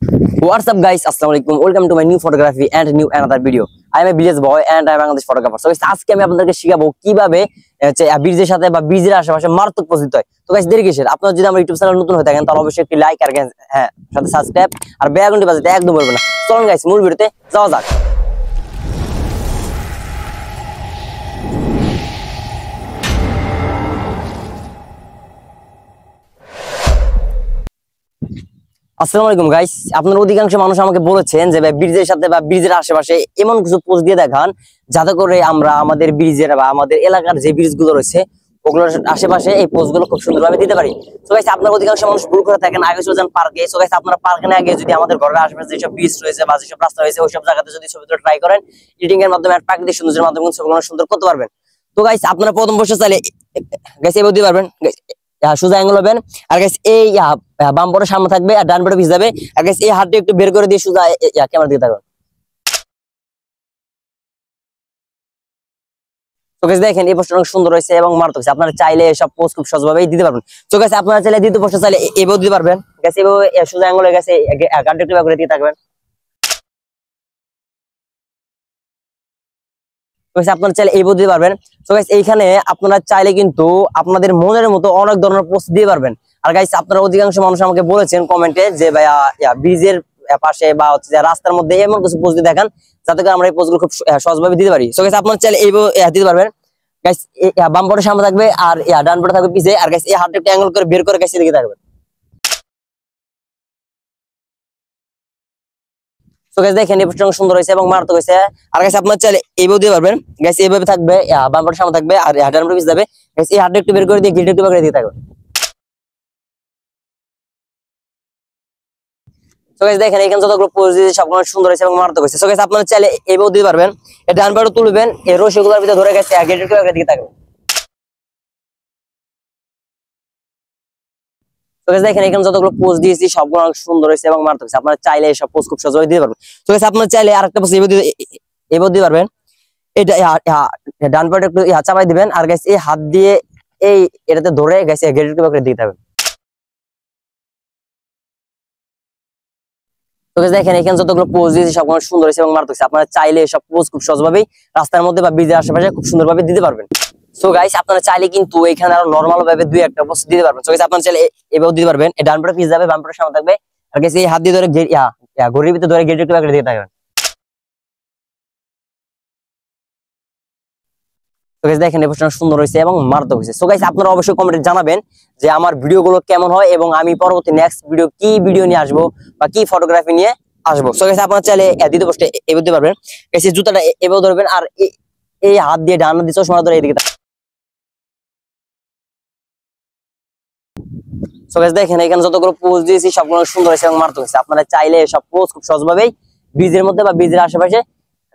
What's up guys, Assalamualaikum. Welcome to my new photography and new another video. I am a village boy and I am Bangladesh photographer. So guys, আজকে আমি আপনাদেরকে শিখাবো কিভাবে ব্রিজের সাথে বা ব্রিজের আশেপাশে মারাত্মক পোজ দিতে হয়। তো গাইস দেরি কিসের? আপনারা যদি আমার ইউটিউব চ্যানেল নতুন হয়ে থাকেন তাহলে অবশ্যই একটি লাইক আর সাথে সাবস্ক্রাইব আর বেল আইকনটি বাজাতে একদম ভুলবেন না। চলুন গাইস মূল ভিডিওতে যাওয়া যাক। আসসালামু আলাইকুম গাইস, আপনার অধিকাংশ মানুষ আমাকে বলেছেন যে ভাই ব্রিজের সাথে বা ব্রিজের আশেপাশে এমন কিছু পোস্ট দিয়ে দেখান যাতে করে আমরা আমাদের ব্রিজের বা আমাদের এলাকার যে ব্রিজগুলো রয়েছে ওগুলোর আশেপাশে এই পোস্টগুলো খুব সুন্দরভাবে দিতে পারি। সো গাইস আপনার অধিকাংশ মানুষ ভুল করে থাকেন, আগে চলে যান পার্কে। সো গাইস আপনারা পার্কে না গিয়ে যদি আমাদের ঘরের আশেপাশে যেসব ব্রিজ রয়েছে বা যেসব রাস্তা রয়েছে ওইসব জায়গাতে যদি ছবি তুলে ট্রাই করেন, এডিটিং এর মাধ্যমে আর প্রাকৃতিক সৌন্দর্যের মাধ্যমে ছবিগুলো সুন্দর করতে পারবেন। তো গাইস আপনারা প্রথম বসে চাইলে গাইস এভাবে দিতে পারবেন, সোজা অ্যাঙ্গেল হবেন। আর গাইস এই বাম পাটের সামনে থাকবে আর ডান পাটে পিছ যাবে। আর গাইস এই হাতটা একটু বের করে দিয়ে সোজা ক্যামেরা দিকে থাকবেন। তো গাইস দেখেন এই পোস্টটা অনেক সুন্দর হয়েছে এবং মারাত্মক হয়েছে। আপনারা চাইলে সব পোস্ট খুব সহজভাবেই দিতে পারবেন। তো গাইস আপনারা চাইলে দ্বিতীয় পোস্টে চাইলে এভাবে দিতে পারবেন। গাইস এভাবে সোজা অ্যাঙ্গেল হয়ে গেছে, গানটা একটু বের করে দিয়ে থাকবেন। আপনারা চাইলে এই দিতে পারবেন। তো গাইস এইখানে আপনারা চাইলে কিন্তু আপনাদের মনের মতো অনেক ধরনের পোস্ট দিতে পারবেন। আর গাইস আপনারা অধিকাংশ মানুষ আমাকে বলেছেন কমেন্টে যে ভাইয়া ব্রিজের পাশে বা হচ্ছে রাস্তার মধ্যে এমন কিছু পোস্ট দিয়ে দেখান যাতে করে আমরা এই পোস্টগুলো খুব সহজভাবে দিতে পারি। তো গাইস আপনারা চাইলে এই দিতে পারবেন। গাইস বাম পাটের সামনে থাকবে আর ডান পাটে থাকবে পিছে। আর গাইস এই হাতটা একটু অ্যাঙ্গেল করে বের করে গাইস এদিকে থাকবে। তো গাইস দেখেন এই পোস্টটা সুন্দর হয়েছে এবং মারাত্মক হয়েছে। আর গাইস আপনারা চাইলে এইভাবে দিতে পারবেন। গাইস এইভাবে থাকবে, বাম পাটের সামনে থাকবে আর ডান পাটে পিছে যাবে। গাইস এই হাতটা একটু বের করে দিয়ে গিলটা একটু বের করে দিয়ে থাকবে। তো গাইস দেখেন এখানে যতগুলো পোজ দিয়েছি সবগুলো সুন্দর হয়েছে এবং মারাত্মক হয়েছে। তো গাইস আপনারা চাইলে এইভাবে দিতে পারবেন। এই ডান পাটে তুলবেন, এই রশিগুলোর ভিতরে ধরে গেছে গিলটা একটু বের করে দিকে থাকবে। তো গাইস দেখেন এখানে যতগুলো পোজ দিয়েছি সবগুলো অনেক সুন্দর হয়েছে এবং মারাত্মক হয়েছে। আপনারা চাইলে এই সব পোজ খুব সহজভাবে দিতে পারবেন। তো গাইস আপনারা চাইলে আরেকটা পোজ এইভাবে দিতে পারবেন। এটা ডান পাটে একটু চাপাই দিবেন। আর গাইস এই হাত দিয়ে এটাতে ধরে গাইস গিলটা একটু বের করে দিতে হবে। তো গাইস দেখেন এখানে যতগুলো পোজ দিয়েছি সবগুলো সুন্দর হয়েছে এবং মারাত্মক হয়েছে। আপনারা চাইলে সব পোজ খুব সহজভাবেই রাস্তার মধ্যে বা ব্রিজের আশেপাশে খুব সুন্দরভাবে দিতে পারবেন। সো গাইস আপনারা চাইলে কিন্তু এখানে আরো নরমাল ভাবে দুই একটা পোজ দিতে পারবেন। সো গাইস আপনারা চাইলে এভাবে দিতে পারবেন। এই ডান পাটে পিছ যাবে, বাম পাটে সামনে থাকবে। আর গাইস এই হাত দিয়ে ধরে ঘড়ির ভিতরে ধরে গিলটা একটু বের করে দিতে থাকবেন। তো গাইস দেখেন এই পোস্টটা সুন্দর হয়েছে এবং মারাত্মক হয়েছে। সো গাইস আপনারা অবশ্যই কমেন্টে জানাবেন যে আমার ভিডিওগুলো কেমন হয় এবং আমি পরবর্তী নেক্সট ভিডিও নিয়ে আসবো বা কি ফটোগ্রাফি নিয়ে আসবো। সো গাইস আপনারা চাইলে দ্বিতীয় পোস্টে এভাবে দিতে পারবেন। গাইস এই জুতাটা এভাবে ধরবেন আর এই হাত দিয়ে ডান হাত দিয়ে চশমা ধরে এদিকে। সো গাইস দেখেন এখানে যতগুলো পোজ দিয়েছি সবগুলো সুন্দর হয়েছে এবং মারাত্মক হয়েছে। আপনারা চাইলে সব পোজ খুব সহজভাবেই ব্রিজের মধ্যে বা ব্রিজের আশেপাশে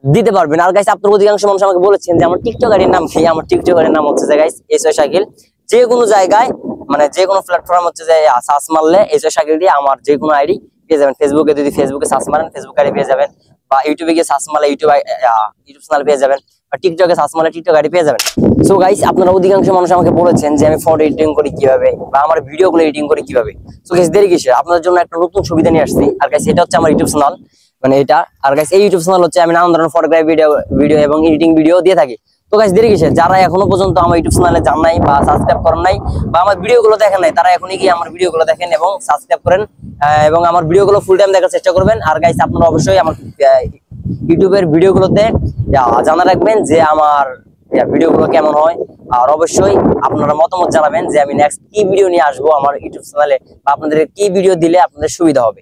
দিতে পারবেন। আর গাইস আপনার অধিকাংশ মানুষ আমাকে বলেছেন যে আমার টিকটকারের নাম কি। আমার টিকটকারের নাম হচ্ছে যে গাইস এসও শাকিল। যে কোনো জায়গায় মানে যে কোনো প্ল্যাটফর্ম হচ্ছে যে সার্চ মারলে এসও শাকিল দিয়ে আমার যে কোনো আইডি পেয়ে যাবেন। ফেসবুকে যদি ফেসবুকে সার্চ মারেন ফেসবুক আইডি পেয়ে যাবেন, বা ইউটিউবে গিয়ে সার্চ মারলে ইউটিউব চ্যানেল পেয়ে যাবেন, বা টিকটকে সার্চ মারলে টিকটক আইডি পেয়ে যাবেন। সো গাইস আপনারা অধিকাংশ মানুষ আমাকে বলেছেন যে আমি ফটো এডিটিং করি কিভাবে বা আমার ভিডিওগুলো এডিটিং করি কিভাবে। সো গাইস দেরি কিসের? আপনাদের জন্য একটা নতুন সুবিধা নিয়ে আসছি। আর গাইস এটা হচ্ছে আমার ইউটিউব চ্যানেল, মানে এটা। আর গাইস এই ইউটিউব চ্যানেল হচ্ছে আমি নানান ধরনের ফটোগ্রাফি ভিডিও এবং এডিটিং ভিডিও দিয়ে থাকি। তো গাইস দেরি কিসের? যারা এখনো পর্যন্ত আমার ইউটিউব চ্যানেলে যান নাই বা সাবস্ক্রাইব করেন নাই বা আমার ভিডিওগুলো দেখেন নাই, তারা এখনই গিয়ে আমার ভিডিওগুলো দেখেন এবং সাবস্ক্রাইব করেন এবং আমার ভিডিওগুলো ফুল টাইম দেখার চেষ্টা করবেন। আর গাইস আপনারা অবশ্যই আমার ইউটিউবের ভিডিওগুলোতে জানা রাখবেন যে আমার ভিডিওগুলো কেমন হয়। আর অবশ্যই আপনারা মতামত জানাবেন যে আমি নেক্সট কি ভিডিও নিয়ে আসবো আমার ইউটিউব চ্যানেলে বা আপনাদের কি ভিডিও দিলে আপনাদের সুবিধা হবে।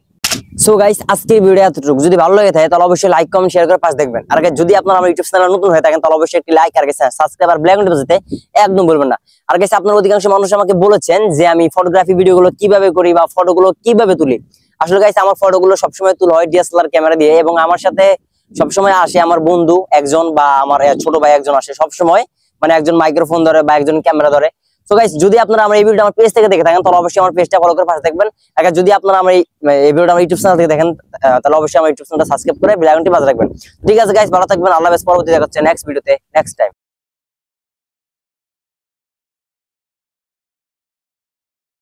সো গাইস আজকের ভিডিও এতটুকু। যদি ভালো লাগে থাকে তাহলে অবশ্যই লাইক কমেন্ট শেয়ার করে পাশে দেখবেন। আর যদি আপনারা আমার ইউটিউব চ্যানেল নতুন হয়ে থাকেন তাহলে অবশ্যই একটি লাইক আর সাবস্ক্রাইব আর বেল আইকনটি বাজাতে একদম ভুলবেন না। আর গাইস আপনারা অধিকাংশ মানুষ আমাকে বলেছেন যে আমি ফটোগ্রাফি ভিডিওগুলো কিভাবে করি বা ফটোগুলো কিভাবে তুলি। আসলে গাইস আমার ফটোগুলো সবসময় তোলা হয় ডিএসএলআর ক্যামেরা দিয়ে এবং আমার সাথে সবসময় আসে আমার বন্ধু একজন বা আমার ছোট ভাই একজন আসে সবসময়, মানে একজন মাইক্রোফোন ধরে বা একজন ক্যামেরা ধরে। সো গাইস যদি আপনারা আমার এই ভিডিওটা আমার পেজ থেকে দেখে থাকেন তাহলে অবশ্যই আমার পেজটা ফলো করে পাশে দেখবেন। আর যদি আপনারা আমার এই ভিডিওটা আমার ইউটিউব চ্যানেল থেকে দেখেন তাহলে অবশ্যই আমার ইউটিউব চ্যানেলটা সাবস্ক্রাইব করে বেল আইকনটি বাজিয়ে রাখবেন। ঠিক আছে গাইস, ভালো থাকবেন। আল্লাহ হাফেজ। পরবর্তী দেখা হচ্ছে নেক্সট ভিডিওতে নেক্সট টাইম।